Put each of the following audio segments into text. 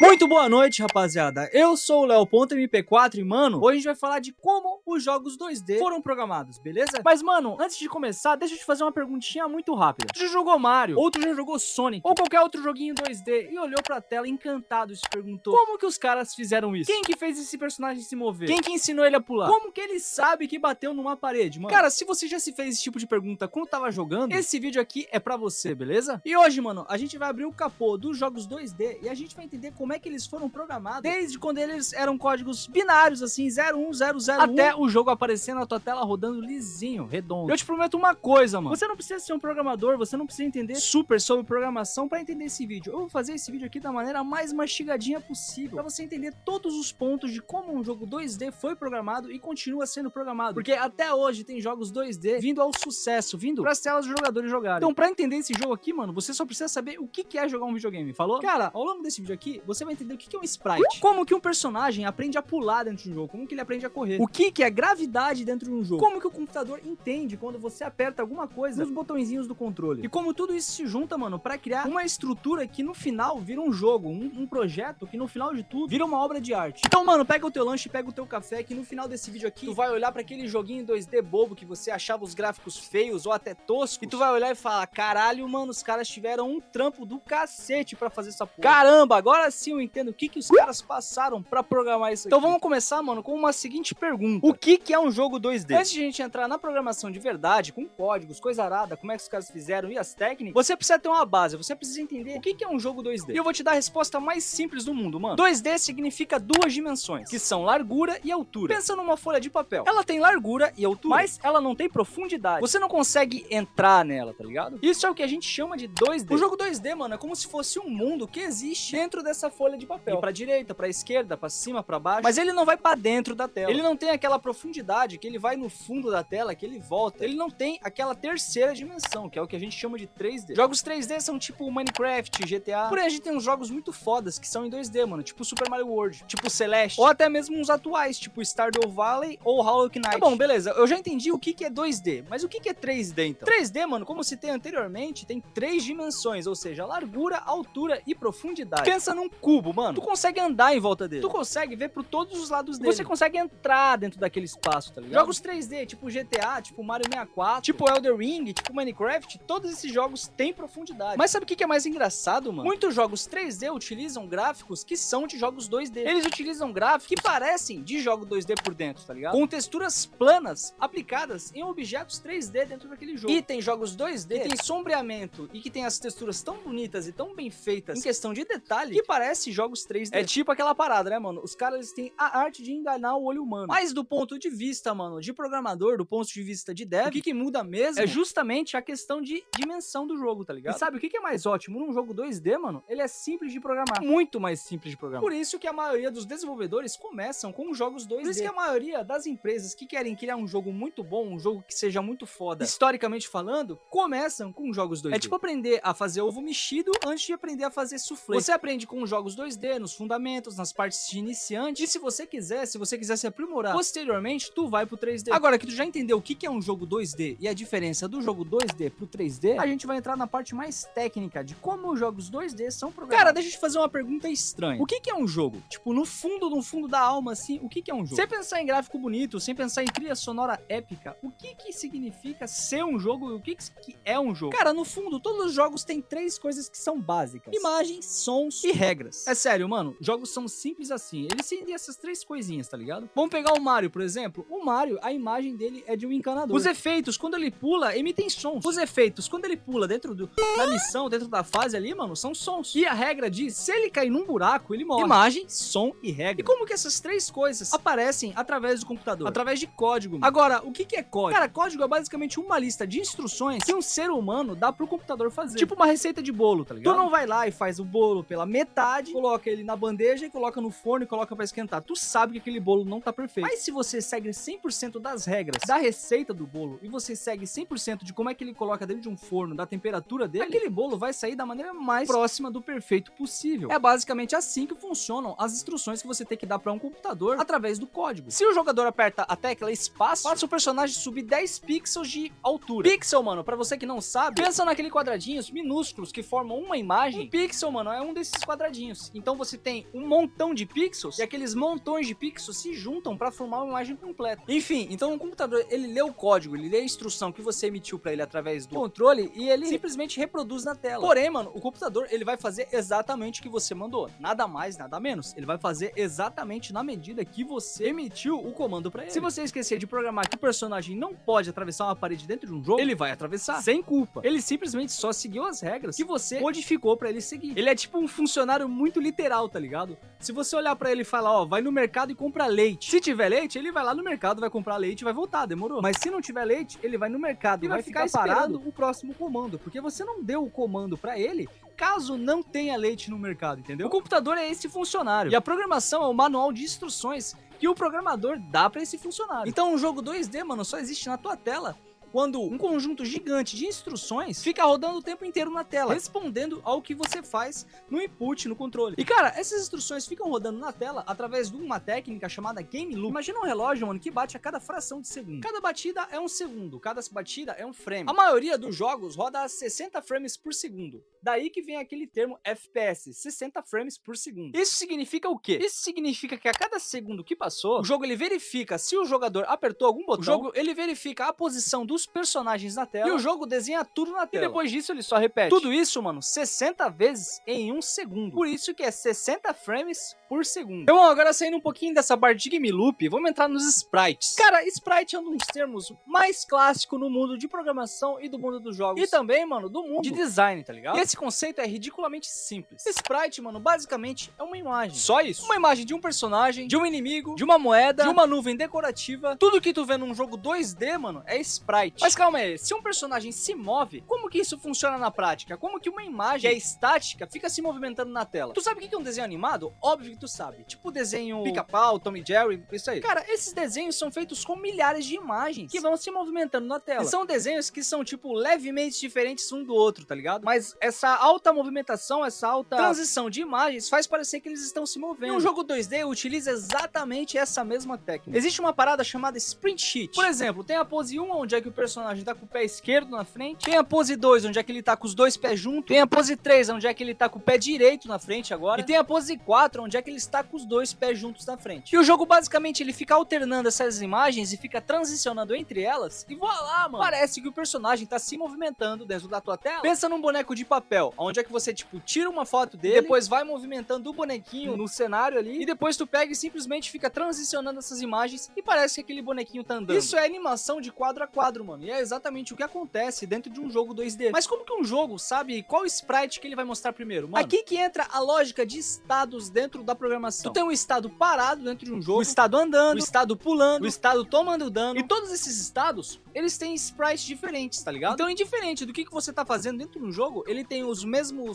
Muito boa noite, rapaziada. Eu sou o Leo.mp4 e, mano, hoje a gente vai falar de como os jogos 2D foram programados, beleza? Mas, mano, antes de começar, deixa eu te fazer uma perguntinha muito rápida. Tu já jogou Mario? Ou tu já jogou Sonic? Ou qualquer outro joguinho 2D e olhou pra tela encantado e se perguntou como que os caras fizeram isso? Quem que fez esse personagem se mover? Quem que ensinou ele a pular? Como que ele sabe que bateu numa parede, mano? Cara, se você já se fez esse tipo de pergunta quando tava jogando, esse vídeo aqui é pra você, beleza? E hoje, mano, a gente vai abrir o capô dos jogos 2D e a gente vai entender como é que eles foram programados desde quando eles eram códigos binários, assim, 01001, até o jogo aparecer na tua tela rodando lisinho, redondo. Eu te prometo uma coisa, mano. Você não precisa ser um programador, você não precisa entender super sobre programação pra entender esse vídeo. Eu vou fazer esse vídeo aqui da maneira mais mastigadinha possível, pra você entender todos os pontos de como um jogo 2D foi programado e continua sendo programado. Porque até hoje tem jogos 2D vindo ao sucesso, vindo pras telas dos jogadores jogarem. Então, pra entender esse jogo aqui, mano, você só precisa saber o que é jogar um videogame, falou? Cara, ao longo desse vídeo aqui, você vai entender o que é um sprite, como que um personagem aprende a pular dentro de um jogo, como que ele aprende a correr, o que é gravidade dentro de um jogo, como que o computador entende quando você aperta alguma coisa nos botõezinhos do controle, e como tudo isso se junta, mano, pra criar uma estrutura que no final vira um jogo, um projeto que no final de tudo vira uma obra de arte. Então, mano, pega o teu lanche, pega o teu café, que no final desse vídeo aqui, tu vai olhar pra aquele joguinho 2D bobo que você achava os gráficos feios ou até toscos, e tu vai olhar e falar, caralho, mano, os caras tiveram um trampo do cacete pra fazer essa porra. Caramba, agora sim eu entendo o que os caras passaram pra programar isso aqui. Então vamos começar, mano, com uma seguinte pergunta. O que é um jogo 2D? Antes de a gente entrar na programação de verdade, com códigos, coisa arada, como é que os caras fizeram e as técnicas, você precisa ter uma base, você precisa entender o que é um jogo 2D. E eu vou te dar a resposta mais simples do mundo, mano. 2D significa duas dimensões, que são largura e altura. Pensa numa folha de papel. Ela tem largura e altura, mas ela não tem profundidade. Você não consegue entrar nela, tá ligado? Isso é o que a gente chama de 2D. O jogo 2D, mano, é como se fosse um mundo que existe dentro dessa folha de papel. E pra direita, pra esquerda, pra cima, pra baixo. Mas ele não vai pra dentro da tela. Ele não tem aquela profundidade que ele vai no fundo da tela, que ele volta. Ele não tem aquela terceira dimensão, que é o que a gente chama de 3D. Jogos 3D são tipo Minecraft, GTA. Porém, a gente tem uns jogos muito fodas que são em 2D, mano. Tipo Super Mario World, tipo Celeste. Ou até mesmo uns atuais, tipo Stardew Valley ou Hollow Knight. Tá bom, beleza. Eu já entendi o que é 2D. Mas o que é 3D, então? 3D, mano, como citei anteriormente, tem 3 dimensões, ou seja, largura, altura e profundidade. Pensa num cubo, mano. Tu consegue andar em volta dele. Tu consegue ver por todos os lados dele. Você consegue entrar dentro daquele espaço, tá ligado? Jogos 3D, tipo GTA, tipo Mario 64, tipo Elden Ring, tipo Minecraft, todos esses jogos têm profundidade. Mas sabe o que é mais engraçado, mano? Muitos jogos 3D utilizam gráficos que são de jogos 2D. Eles utilizam gráficos que parecem de jogo 2D por dentro, tá ligado? Com texturas planas aplicadas em objetos 3D dentro daquele jogo. E tem jogos 2D que tem sombreamento e que tem as texturas tão bonitas e tão bem feitas em questão de detalhe que parece jogos 3D. É tipo aquela parada, né, mano? Os caras, eles têm a arte de enganar o olho humano. Mas do ponto de vista, mano, de programador, do ponto de vista de dev, o que muda mesmo é justamente a questão de dimensão do jogo, tá ligado? E sabe o que é mais ótimo num jogo 2D, mano? Ele é simples de programar. Muito mais simples de programar. Por isso que a maioria dos desenvolvedores começam com jogos 2D. Por isso que a maioria das empresas que querem criar um jogo muito bom, um jogo que seja muito foda, historicamente falando, começam com jogos 2D. É tipo aprender a fazer ovo mexido antes de aprender a fazer soufflé. Você aprende com jogos 2D, nos fundamentos, nas partes de iniciante, e se você quiser se aprimorar posteriormente, tu vai pro 3D. Agora que tu já entendeu o que é um jogo 2D e a diferença do jogo 2D pro 3D, a gente vai entrar na parte mais técnica de como os jogos 2D são programados. Cara, deixa eu te fazer uma pergunta estranha. O que é um jogo? Tipo, no fundo da alma, assim, o que é um jogo? Sem pensar em gráfico bonito, sem pensar em trilha sonora épica, o que significa ser um jogo e o que é um jogo? Cara, no fundo, todos os jogos têm 3 coisas que são básicas: imagens, sons e regras. É sério, mano, jogos são simples assim. Eles têm essas 3 coisinhas, tá ligado? Vamos pegar o Mario, por exemplo. O Mario, a imagem dele é de um encanador. Os efeitos, quando ele pula, emitem sons. Os efeitos, quando ele pula dentro da missão, dentro da fase ali, mano, são sons. E a regra diz, se ele cair num buraco, ele morre. Imagem, som e regra. E como que essas 3 coisas aparecem através do computador? Através de código. Agora, o que é código? Cara, código é basicamente uma lista de instruções que um ser humano dá pro computador fazer. Tipo uma receita de bolo, tá ligado? Tu não vai lá e faz o bolo pela metade, coloca ele na bandeja e coloca no forno e coloca pra esquentar. Tu sabe que aquele bolo não tá perfeito. Mas se você segue 100% das regras da receita do bolo e você segue 100% de como é que ele coloca dentro de um forno, da temperatura dele, aquele bolo vai sair da maneira mais próxima do perfeito possível. É basicamente assim que funcionam as instruções que você tem que dar pra um computador através do código. Se o jogador aperta a tecla espaço, faz o personagem subir 10 pixels de altura. Pixel, mano, pra você que não sabe, pensa naquele quadradinhos minúsculos que formam uma imagem. Um pixel, mano, é um desses quadradinhos. quadradinhos. Então você tem um montão de pixels e aqueles montões de pixels se juntam para formar uma imagem completa. Enfim, então o computador, ele lê o código, ele lê a instrução que você emitiu para ele através do controle e ele simplesmente reproduz na tela. Porém, mano, o computador, ele vai fazer exatamente o que você mandou. Nada mais, nada menos. Ele vai fazer exatamente na medida que você emitiu o comando para ele. Se você esquecer de programar que o personagem não pode atravessar uma parede dentro de um jogo, ele vai atravessar sem culpa. Ele simplesmente só seguiu as regras que você modificou para ele seguir. Ele é tipo um funcionário muito literal, tá ligado? Se você olhar para ele e falar, ó, vai no mercado e compra leite. Se tiver leite, ele vai lá no mercado, vai comprar leite e vai voltar, demorou. Mas se não tiver leite, ele vai no mercado e vai ficar esperando o próximo comando, porque você não deu o comando para ele caso não tenha leite no mercado, entendeu? O computador é esse funcionário e a programação é o manual de instruções que o programador dá para esse funcionário. Então um jogo 2D, mano, só existe na tua tela quando um conjunto gigante de instruções fica rodando o tempo inteiro na tela, respondendo ao que você faz no input, no controle. E cara, essas instruções ficam rodando na tela através de uma técnica chamada Game Loop. Imagina um relógio, mano, que bate a cada fração de segundo. Cada batida é um segundo, cada batida é um frame. A maioria dos jogos roda a 60 frames por segundo. Daí que vem aquele termo FPS, 60 frames por segundo. Isso significa o quê? Isso significa que a cada segundo que passou, o jogo ele verifica se o jogador apertou algum botão, o jogo ele verifica a posição dos personagens na tela e o jogo desenha tudo na tela. E depois disso ele só repete. Tudo isso, mano, 60 vezes em um segundo. Por isso que é 60 frames por segundo. Então, agora saindo um pouquinho dessa parte de Game Loop, vamos entrar nos sprites. Cara, sprite é um dos termos mais clássicos no mundo de programação e do mundo dos jogos. E também, mano, do mundo de design, tá ligado? E esse conceito é ridiculamente simples. Sprite, mano, basicamente é uma imagem. Só isso. Uma imagem de um personagem, de um inimigo, de uma moeda, de uma nuvem decorativa. Tudo que tu vê num jogo 2D, mano, é sprite. Mas calma aí, se um personagem se move, como que isso funciona na prática? Como que uma imagem que é estática fica se movimentando na tela? Tu sabe o que é um desenho animado? Óbvio que tu sabe. Tipo o desenho Pica-Pau, Tom e Jerry, isso aí. Cara, esses desenhos são feitos com milhares de imagens que vão se movimentando na tela. E são desenhos que são, tipo, levemente diferentes um do outro, tá ligado? Mas essa alta movimentação, essa alta transição de imagens faz parecer que eles estão se movendo. E um jogo 2D utiliza exatamente essa mesma técnica. Existe uma parada chamada Sprint Sheet. Por exemplo, tem a pose 1, onde é que o personagem tá com o pé esquerdo na frente. Tem a pose 2, onde é que ele tá com os dois pés juntos. Tem a pose 3, onde é que ele tá com o pé direito na frente agora. E tem a pose 4, onde é que ele está com os dois pés juntos na frente. E o jogo, basicamente, ele fica alternando essas imagens e fica transicionando entre elas. E voilá, mano. Parece que o personagem tá se movimentando dentro da tua tela. Pensa num boneco de papel, onde é que você, tipo, tira uma foto dele, depois vai movimentando o bonequinho no cenário ali, e depois tu pega e simplesmente fica transicionando essas imagens e parece que aquele bonequinho tá andando. Isso é animação de quadro a quadro, mano. E é exatamente o que acontece dentro de um jogo 2D. Mas como que um jogo sabe qual sprite que ele vai mostrar primeiro, mano? Aqui que entra a lógica de estados dentro da programação. Tu tem um estado parado dentro de um jogo, o estado andando, o estado pulando, o estado tomando dano. E todos esses estados, eles têm sprites diferentes, tá ligado? Então, indiferente do que você tá fazendo dentro do jogo, ele tem o mesmo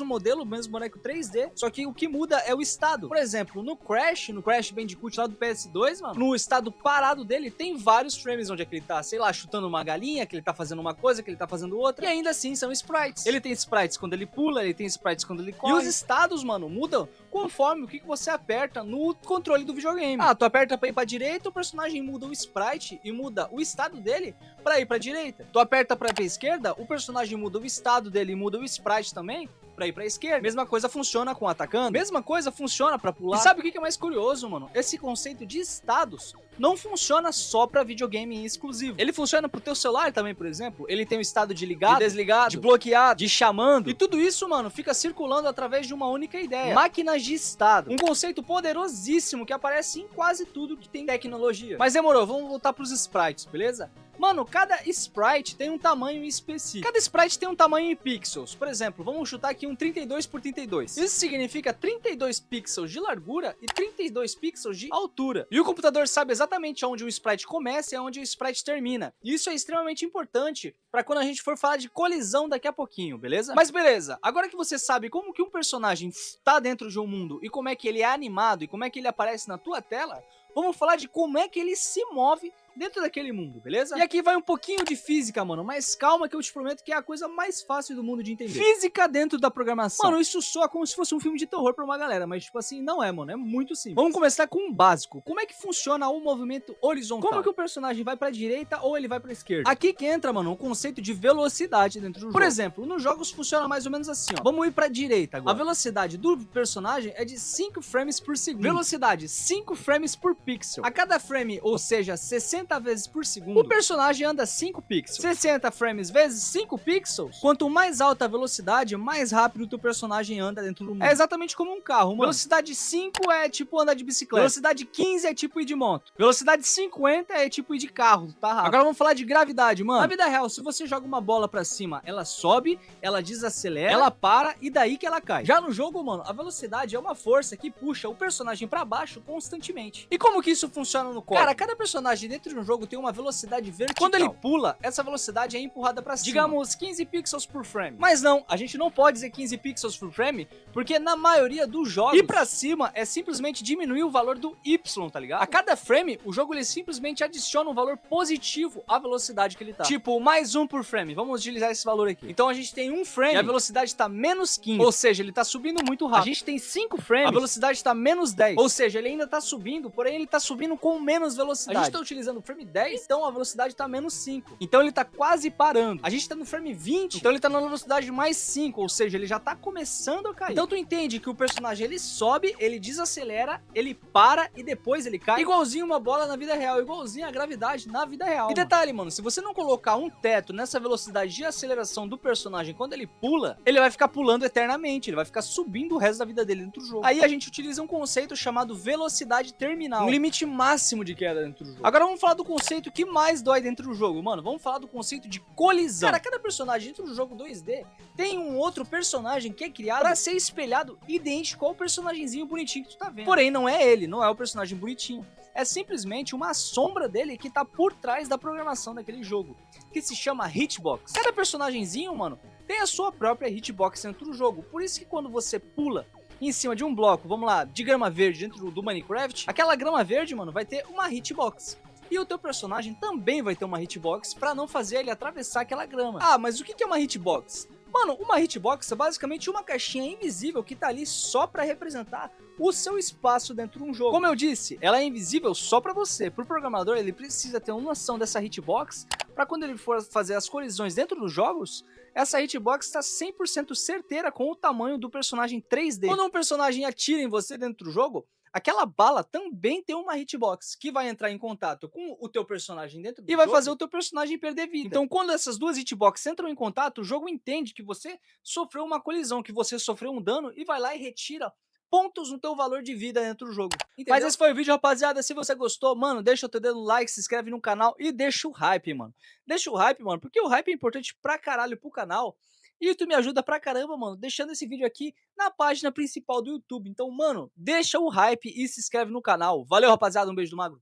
modelo, o mesmo boneco 3D, só que o que muda é o estado. Por exemplo, no Crash Bandicoot lá do PS2, mano, no estado parado dele, tem vários frames onde é que ele tá, sei lá, chutando uma galinha, que ele tá fazendo uma coisa, que ele tá fazendo outra, e ainda assim são sprites. Ele tem sprites quando ele pula, ele tem sprites quando ele corre. E os estados, mano, mudam conforme o que você aperta no controle do videogame. Ah, tu aperta pra ir pra direita, o personagem muda o sprite e muda o estado dele pra ir pra direita. Tu aperta pra ir pra esquerda, o personagem muda o estado dele e muda o sprite também pra ir pra esquerda. Mesma coisa funciona com atacando. Mesma coisa funciona pra pular. E sabe o que é mais curioso, mano? Esse conceito de estados não funciona só pra videogame exclusivo. Ele funciona pro teu celular também, por exemplo. Ele tem o estado de ligado, de desligado, de bloqueado, de chamando. E tudo isso, mano, fica circulando através de uma única ideia. Máquinas de estado. Um conceito poderosíssimo que aparece em quase tudo que tem tecnologia. Mas demorou, vamos voltar pros sprites, beleza? Mano, cada sprite tem um tamanho específico. Cada sprite tem um tamanho em pixels. Por exemplo, vamos chutar aqui um 32 por 32. Isso significa 32 pixels de largura e 32 pixels de altura. E o computador sabe exatamente onde o sprite começa e onde o sprite termina. E isso é extremamente importante para quando a gente for falar de colisão daqui a pouquinho, beleza? Mas beleza, agora que você sabe como que um personagem tá dentro de um mundo e como é que ele é animado e como é que ele aparece na tua tela, vamos falar de como é que ele se move dentro daquele mundo, beleza? E aqui vai um pouquinho de física, mano, mas calma que eu te prometo que é a coisa mais fácil do mundo de entender. Física dentro da programação. Mano, isso soa como se fosse um filme de terror pra uma galera, mas tipo assim, não é, mano, é muito simples. Vamos começar com um básico. Como é que funciona o movimento horizontal? Como que o personagem vai pra direita ou ele vai pra esquerda? Aqui que entra, mano, o conceito de velocidade dentro do jogo. Por exemplo, nos jogos funciona mais ou menos assim, ó. Vamos ir pra direita agora. A velocidade do personagem é de 5 frames por segundo. Velocidade, 5 frames por pixel. A cada frame, ou seja, 60 vezes por segundo, o personagem anda 5 pixels. 60 frames vezes 5 pixels. Quanto mais alta a velocidade, mais rápido o teu personagem anda dentro do mundo. É exatamente como um carro, mano. Velocidade 5 é tipo andar de bicicleta. Velocidade 15 é tipo ir de moto. Velocidade 50 é tipo ir de carro, tá rápido. Agora vamos falar de gravidade, mano. Na vida real, se você joga uma bola pra cima, ela sobe, ela desacelera, ela para e daí que ela cai. Já no jogo, mano, a velocidade é uma força que puxa o personagem pra baixo constantemente. E como que isso funciona no código? Cara, cada personagem dentro de um jogo tem uma velocidade vertical. Quando ele pula, essa velocidade é empurrada pra cima. Digamos 15 pixels por frame. Mas não, a gente não pode dizer 15 pixels por frame, porque na maioria dos jogos, ir pra cima é simplesmente diminuir o valor do Y, tá ligado? A cada frame, o jogo ele simplesmente adiciona um valor positivo à velocidade que ele tá. Tipo, mais um por frame. Vamos utilizar esse valor aqui. Então a gente tem um frame e a velocidade tá menos 15. Ou seja, ele tá subindo muito rápido. A gente tem 5 frames, a velocidade tá menos 10. Ou seja, ele ainda tá subindo, porém ele tá subindo com menos velocidade. A gente tá utilizando o frame 10, então a velocidade tá menos 5. Então ele tá quase parando. A gente tá no frame 20, então ele tá na velocidade mais 5, ou seja, ele já tá começando a cair. Então tu entende que o personagem ele sobe, ele desacelera, ele para e depois ele cai. Igualzinho uma bola na vida real, igualzinho a gravidade na vida real. E detalhe, mano, se você não colocar um teto nessa velocidade de aceleração do personagem quando ele pula, ele vai ficar pulando eternamente, ele vai ficar subindo o resto da vida dele dentro do jogo. Aí a gente utiliza um conceito chamado velocidade terminal, um limite máximo de queda dentro do jogo. Agora vamos falar do conceito que mais dói dentro do jogo, mano. Vamos falar do conceito de colisão. Cara, cada personagem dentro do jogo 2D tem um outro personagem que é criado pra ser espelhado idêntico ao personagemzinho bonitinho que tu tá vendo. Porém, não é ele, não é o personagem bonitinho. É simplesmente uma sombra dele que tá por trás da programação daquele jogo, que se chama hitbox. Cada personagemzinho, mano, tem a sua própria hitbox dentro do jogo. Por isso que quando você pula em cima de um bloco, vamos lá, de grama verde dentro do Minecraft, aquela grama verde, mano, vai ter uma hitbox. E o teu personagem também vai ter uma hitbox pra não fazer ele atravessar aquela grama. Ah, mas o que é uma hitbox? Mano, uma hitbox é basicamente uma caixinha invisível que tá ali só pra representar o seu espaço dentro de um jogo. Como eu disse, ela é invisível só pra você. Pro programador, ele precisa ter uma noção dessa hitbox pra quando ele for fazer as colisões dentro dos jogos, essa hitbox está 100% certeira com o tamanho do personagem 3D. Quando um personagem atira em você dentro do jogo, aquela bala também tem uma hitbox que vai entrar em contato com o teu personagem dentro do jogo e vai fazer o teu personagem perder vida. Então, quando essas duas hitboxes entram em contato, o jogo entende que você sofreu uma colisão, que você sofreu um dano e vai lá e retira pontos no teu valor de vida dentro do jogo. Entendeu? Mas esse foi o vídeo, rapaziada. Se você gostou, mano, deixa o teu dedo no like, se inscreve no canal e deixa o hype, mano. Deixa o hype, mano, porque o hype é importante pra caralho pro canal. E tu me ajuda pra caramba, mano, deixando esse vídeo aqui na página principal do YouTube. Então, mano, deixa o hype e se inscreve no canal. Valeu, rapaziada. Um beijo do Magro.